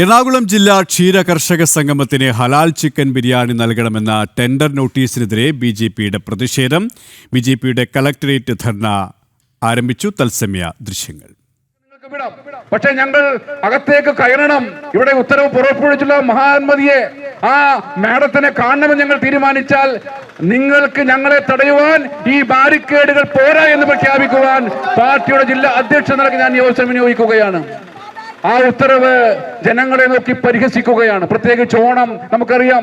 എറണാകുളം ജില്ലാ ക്ഷീര കർഷക സംഗമത്തിന് ഹലാൽ ചിക്കൻ ബിരിയാണി നൽകണമെന്ന ടെൻഡർ നോട്ടീസിനെതിരെ ബിജെപിയുടെ പ്രതിഷേധം. ബിജെപിയുടെ കളക്ടറേറ്റ് ധർണ ആരംഭിച്ചു. തത്സമയ ദൃശ്യങ്ങൾ. പക്ഷെ ഞങ്ങൾ അകത്തേക്ക് കയറണം. ഇവിടെ ഉത്തരവ് പുറപ്പെടുവിച്ചുള്ള മഹാത്മതിയെ, ആ മാഡത്തിനെ കാണണമെന്ന് ഞങ്ങൾ തീരുമാനിച്ചാൽ നിങ്ങൾക്ക് ഞങ്ങളെ തടയുവാൻ ഈ ബാരിക്കേഡുകൾ പോരാ എന്ന് പ്രഖ്യാപിക്കുവാൻ പാർട്ടിയുടെ ജില്ലാ അധ്യക്ഷ നിലയ്ക്ക് ഞാൻ ഈ അവസരം വിനിയോഗിക്കുകയാണ്. ആ ഉത്തരവ് ജനങ്ങളെ നോക്കി പരിഹസിക്കുകയാണ്. പ്രത്യേകിച്ച് ഓണം നമുക്കറിയാം,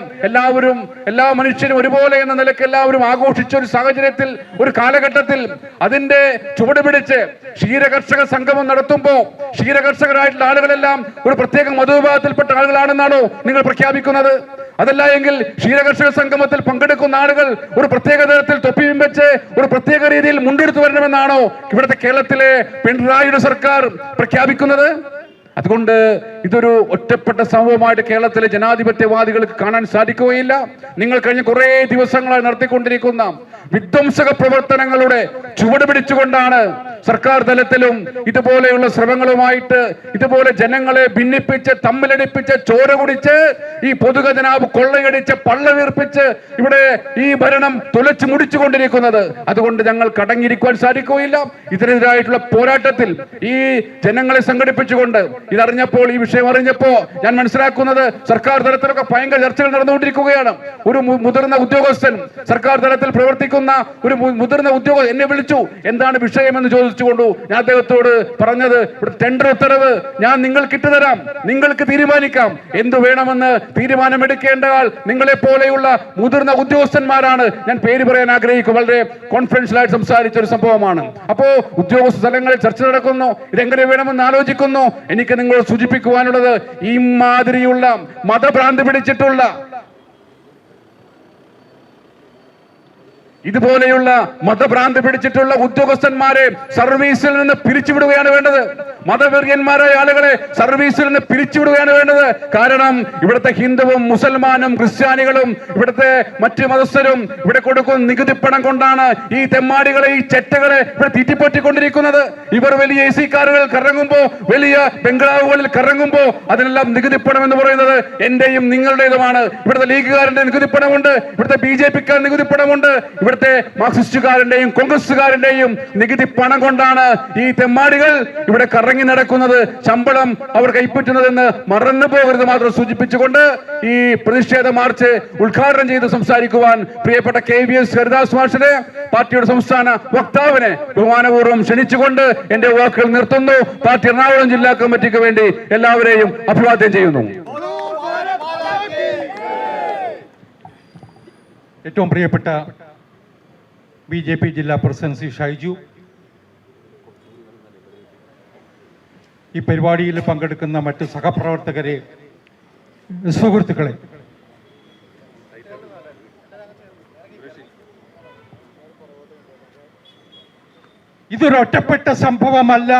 എല്ലാ മനുഷ്യരും ഒരുപോലെ എന്ന നിലയ്ക്ക് എല്ലാവരും ആഘോഷിച്ച ഒരു സാഹചര്യത്തിൽ, ഒരു കാലഘട്ടത്തിൽ അതിന്റെ ചുവട് പിടിച്ച് ക്ഷീരകർഷക സംഗമം നടത്തുമ്പോൾ ക്ഷീരകർഷകരായിട്ടുള്ള ആളുകളെല്ലാം ഒരു പ്രത്യേക മതവിഭാഗത്തിൽപ്പെട്ട ആളുകളാണെന്നാണോ നിങ്ങൾ പ്രഖ്യാപിക്കുന്നത്? അതല്ല എങ്കിൽ ക്ഷീരകർഷക സംഗമത്തിൽ പങ്കെടുക്കുന്ന ആളുകൾ ഒരു പ്രത്യേക തരത്തിൽ തൊപ്പിയും വെച്ച് ഒരു പ്രത്യേക രീതിയിൽ മുണ്ടെടുത്തു വരണമെന്നാണോ ഇവിടുത്തെ കേരളത്തിലെ പിണറായിയുടെ സർക്കാർ പ്രഖ്യാപിക്കുന്നത്? അതുകൊണ്ട് ഇതൊരു ഒറ്റപ്പെട്ട സംഭവമായിട്ട് കേരളത്തിലെ ജനാധിപത്യവാദികൾക്ക് കാണാൻ സാധിക്കുകയില്ല. നിങ്ങൾ കഴിഞ്ഞ കുറെ ദിവസങ്ങളായി നടത്തിക്കൊണ്ടിരിക്കുന്ന വിധ്വംസക പ്രവർത്തനങ്ങളുടെ ചുവട് പിടിച്ചുകൊണ്ടാണ് സർക്കാർ തലത്തിലും ഇതുപോലെയുള്ള ശ്രമങ്ങളുമായിട്ട് ഇതുപോലെ ജനങ്ങളെ ഭിന്നിപ്പിച്ച്, തമ്മിലടിപ്പിച്ച്, ചോര കുടിച്ച്, ഈ പൊതുഖജനാവ് കൊള്ളയടിച്ച്, പള്ള വീർപ്പിച്ച് ഇവിടെ ഈ ഭരണം തുലച്ചു മുടിച്ചുകൊണ്ടിരിക്കുന്നത്. അതുകൊണ്ട് ഞങ്ങൾ കടങ്ങിയിരിക്കുവാൻ സാധിക്കുകയില്ല. ഇതിനെതിരായിട്ടുള്ള പോരാട്ടത്തിൽ ഈ ജനങ്ങളെ സംഘടിപ്പിച്ചുകൊണ്ട് ഇതറിഞ്ഞപ്പോൾ, ഈ വിഷയം അറിഞ്ഞപ്പോ ഞാൻ മനസ്സിലാക്കുന്നത് സർക്കാർ തലത്തിലൊക്കെ ഭയങ്കര ചർച്ചകൾ നടന്നുകൊണ്ടിരിക്കുകയാണ്. ഒരു മുതിർന്ന ഉദ്യോഗസ്ഥൻ, സർക്കാർ തലത്തിൽ പ്രവർത്തിക്കുന്ന ഒരു മുതിർന്ന ഉദ്യോഗസ്ഥൻ എന്നെ വിളിച്ചു. എന്താണ് വിഷയമെന്ന് ചോദിച്ചുകൊണ്ടു ഞാൻ അദ്ദേഹത്തോട് പറഞ്ഞത്, ഇവിടെ ടെൻഡർ ഉത്തരവ് ഞാൻ നിങ്ങൾക്ക് ഇട്ടുതരാം, നിങ്ങൾക്ക് തീരുമാനിക്കാം, എന്തു വേണമെന്ന് തീരുമാനമെടുക്കേണ്ട ആൾ നിങ്ങളെ പോലെയുള്ള മുതിർന്ന ഉദ്യോഗസ്ഥന്മാരാണ്. ഞാൻ പേര് പറയാൻ ആഗ്രഹിക്കും. വളരെ കോൺഫിഡൻഷ്യലായിട്ട് സംസാരിച്ച ഒരു സംഭവമാണ്. അപ്പോ ഉദ്യോഗസ്ഥ സ്ഥലങ്ങളിൽ ചർച്ച നടക്കുന്നു, ഇതെങ്ങനെ വേണമെന്ന് ആലോചിക്കുന്നു. എനിക്ക് നിങ്ങളോട് സൂചിപ്പിക്കുവാനുള്ളത്, ഈ മാതിരിയുള്ള മതഭ്രാന്തി പിടിച്ചിട്ടുള്ള ഇതുപോലെയുള്ള മതഭ്രാന്തി പിടിച്ചിട്ടുള്ള ഉദ്യോഗസ്ഥന്മാരെ സർവീസിൽ നിന്ന് പിരിച്ചുവിടുകയാണ് വേണ്ടത്. മതവെറിയന്മാരായ ആളുകളെ സർവീസിൽ നിന്ന് പിരിച്ചുവിടുകയാണ് വേണ്ടത്. കാരണം ഇവിടുത്തെ ഹിന്ദുവും മുസൽമാനും ക്രിസ്ത്യാനികളും ഇവിടുത്തെ മറ്റു മതസ്ഥരും ഇവിടെ കൊടുക്കുന്ന നികുതി പണം കൊണ്ടാണ് ഈ തെമ്മാടികളെ, ഈ ചെറ്റകളെ ഇവിടെ തീറ്റിപ്പറ്റിക്കൊണ്ടിരിക്കുന്നത്. ഇവർ വലിയ AC കാറുകൾ കറങ്ങുമ്പോ, വലിയ ബംഗ്ലാവുകളിൽ കറങ്ങുമ്പോ അതിനെല്ലാം നികുതി പണം എന്ന് പറയുന്നത് എന്റെയും നിങ്ങളുടേതുമാണ്. ഇവിടുത്തെ ലീഗുകാരന്റെ നികുതി പണമുണ്ട്, ഇവിടുത്തെ BJP-ക്കാർ നികുതി പണമുണ്ട്, ഇവിടുത്തെ മാർക്സിസ്റ്റുകാരന്റെയും കോൺഗ്രസുകാരന്റെയും നികുതി പണം കൊണ്ടാണ് ഈ തെമ്മാടികൾ ഇവിടെ കറങ്ങി നടക്കുന്നത്, ശമ്പളം അവർ കൈപ്പറ്റുന്നതെന്ന് മറന്നു പോകരുത് മാത്രം സൂചിപ്പിച്ചുകൊണ്ട് ഈ പ്രതിഷേധ മാർച്ച് ഉദ്ഘാടനം ചെയ്ത് സംസാരിക്കുവാൻ പ്രിയപ്പെട്ട KVS ഹരിദാസ് മാഷിനെ, പാർട്ടിയുടെ സംസ്ഥാന വക്താവിനെ ബഹുമാനപൂർവ്വം ക്ഷണിച്ചുകൊണ്ട് എന്റെ വാക്കുകൾ നിർത്തുന്നു. പാർട്ടി എറണാകുളം ജില്ലാ കമ്മിറ്റിക്ക് വേണ്ടി എല്ലാവരെയും അഭിവാദ്യം ചെയ്യുന്നു. ഏറ്റവും പ്രിയപ്പെട്ട BJP ജില്ലാ പ്രസിഡന്റ് ഷൈജു, ഈ പരിപാടിയിൽ പങ്കെടുക്കുന്ന മറ്റ് സഹപ്രവർത്തകരെ, സുഹൃത്തുക്കളെ, ഇതൊരൊറ്റപ്പെട്ട സംഭവമല്ല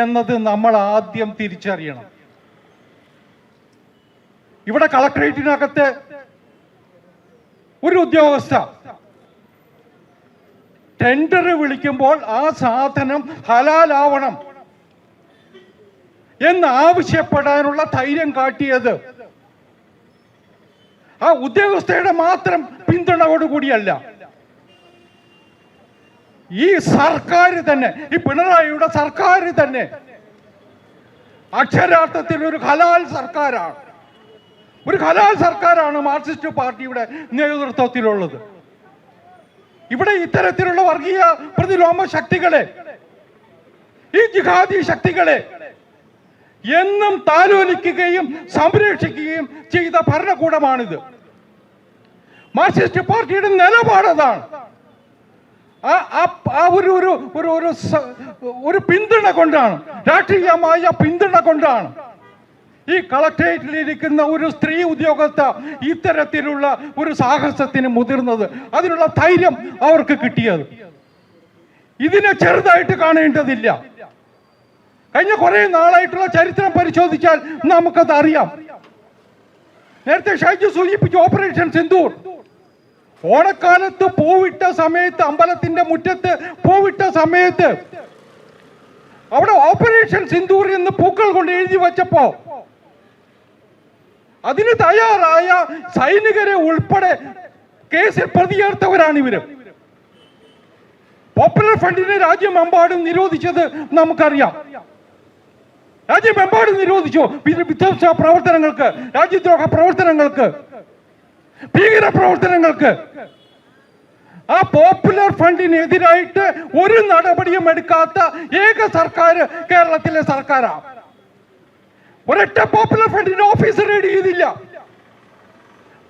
എന്നത് നമ്മൾ ആദ്യം തിരിച്ചറിയണം. ഇവിടെ കളക്ടറേറ്റിനകത്ത് ഒരു ഉദ്യോഗസ്ഥ ടെൻഡർ വിളിക്കുമ്പോൾ ആ സാധനം ഹലാലാവണം എന്ന് ആവശ്യപ്പെടാനുള്ള ധൈര്യം കാട്ടിയത് ആ ഉദ്യോഗസ്ഥയുടെ മാത്രം പിന്തുണയോടുകൂടിയല്ല, ഈ സർക്കാർ തന്നെ, ഈ പിണറായിയുടെ സർക്കാർ തന്നെ അക്ഷരാർത്ഥത്തിൽ ഒരു ഹലാൽ സർക്കാരാണ്. ഒരു ഹലാൽ സർക്കാരാണ് മാർക്സിസ്റ്റ് പാർട്ടിയുടെ നേതൃത്വത്തിലുള്ളത്. ഇവിടെ ഇത്തരത്തിലുള്ള വർഗീയ പ്രതിലോമ ശക്തികളെ, ഈ ജിഹാദി ശക്തികളെ എന്നും താലോലിക്കുകയും സംരക്ഷിക്കുകയും ചെയ്ത ഭരണകൂടമാണിത്. മാർക്സിസ്റ്റ് പാർട്ടിയുടെ നിലപാടതാണ്. ഒരു പിന്തുണ കൊണ്ടാണ്, രാഷ്ട്രീയമായ പിന്തുണ കൊണ്ടാണ് ഈ കളക്ടറേറ്റിലിരിക്കുന്ന ഒരു സ്ത്രീ ഉദ്യോഗസ്ഥ ഇത്തരത്തിലുള്ള ഒരു സാഹസത്തിന് മുതിർന്നത്, അതിനുള്ള ധൈര്യം അവർക്ക് കിട്ടിയത്. ഇതിനെ ചെറുതായിട്ട് കാണേണ്ടതില്ല. കഴിഞ്ഞ കുറെ നാളായിട്ടുള്ള ചരിത്രം പരിശോധിച്ചാൽ നമുക്കത് അറിയാം. നേരത്തെ ഷൈജു സൂചിപ്പിച്ചു ഓപ്പറേഷൻ സിന്ദൂർ. ഓണക്കാലത്ത് പൂവിട്ട സമയത്ത്, അമ്പലത്തിന്റെ മുറ്റത്ത് പൂവിട്ട സമയത്ത് അവിടെ ഓപ്പറേഷൻ സിന്ദൂർ എന്ന് പൂക്കൾ കൊണ്ട് എഴുതി വച്ചപ്പോ അതിന് തയ്യാറായ സൈനികരെ ഉൾപ്പെടെ കേസിൽ പ്രതിയേർത്തവരാണ് ഇവര്. പോപ്പുലർ ഫ്രണ്ടിനെ രാജ്യമെമ്പാടും നിരോധിച്ചത് നമുക്കറിയാം. രാജ്യമെമ്പാടും നിരോധിച്ചു വിധ്വംസ പ്രവർത്തനങ്ങൾക്ക്, രാജ്യദ്രോഹ പ്രവർത്തനങ്ങൾക്ക്, ഭീകര പ്രവർത്തനങ്ങൾക്ക്. ആ പോപ്പുലർ ഫ്രണ്ടിനെതിരായിട്ട് ഒരു നടപടിയും എടുക്കാത്ത ഏക സർക്കാർ കേരളത്തിലെ സർക്കാരാണ്. ഒരൊറ്റ പോപ്പുലർ ഫ്രണ്ടിന്റെ ഓഫീസ് റെയ്ഡ് ചെയ്തില്ല.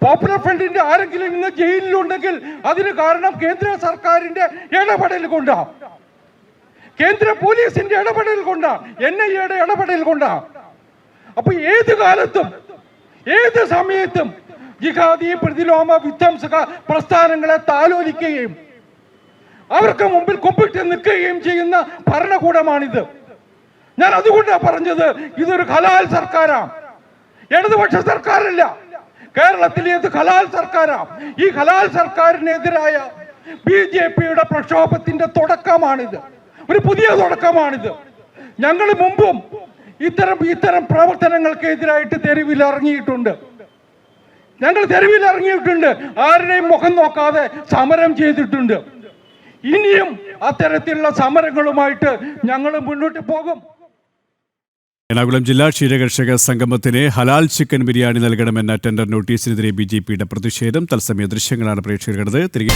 പോപ്പുലർ ഫ്രണ്ടിന്റെ ആരെങ്കിലും ഇന്ന് ജയിലിലുണ്ടെങ്കിൽ അതിന് കാരണം കേന്ദ്ര സർക്കാരിന്റെ ഇടപെടൽ കൊണ്ടാണ്, കേന്ദ്ര പോലീസിന്റെ ഇടപെടൽ കൊണ്ടാണ്, NIA-യുടെ ഇടപെടൽ കൊണ്ടാണ്. അപ്പൊ ഏത് കാലത്തും ഏത് സമയത്തും ജിഹാദി പ്രതിലോമ വിധ്വംസക പ്രസ്ഥാനങ്ങളെ താലോലിക്കുകയും അവർക്ക് മുമ്പിൽ കുമ്പിട്ട് നിൽക്കുകയും ചെയ്യുന്ന ഭരണകൂടമാണിത്. ഞാൻ അതുകൊണ്ടാണ് പറഞ്ഞത് ഇതൊരു ഹലാൽ സർക്കാരാണ്, ഇടതുപക്ഷ സർക്കാരല്ല. കേരളത്തിലെ ഇത് ഹലാൽ സർക്കാരാണ്. ഈ ഹലാൽ സർക്കാരിനെതിരായ BJP-യുടെ പ്രക്ഷോഭത്തിന്റെ തുടക്കമാണിത്, ഒരു പുതിയ തുടക്കമാണിത്. ഞങ്ങൾ മുമ്പും ഇത്തരം പ്രവർത്തനങ്ങൾക്കെതിരായിട്ട് തെരുവിൽ ഇറങ്ങിയിട്ടുണ്ട്. ഞങ്ങൾ തെരുവിൽ ഇറങ്ങിയിട്ടുണ്ട്, ആരുടെയും മുഖം നോക്കാതെ സമരം ചെയ്തിട്ടുണ്ട്. ഇനിയും അത്തരത്തിലുള്ള സമരങ്ങളുമായിട്ട് ഞങ്ങൾ മുന്നോട്ട് പോകും. എറണാകുളം ജില്ലാ ക്ഷീരകർഷക സംഗമത്തിന് ഹലാൽ ചിക്കൻ ബിരിയാണി നൽകണമെന്ന ടെൻഡർ നോട്ടീസിനെതിരെ BJP-യുടെ പ്രതിഷേധം. തത്സമയ ദൃശ്യങ്ങളാണ് പ്രേക്ഷകർ കണ്ടത്. തിരികെ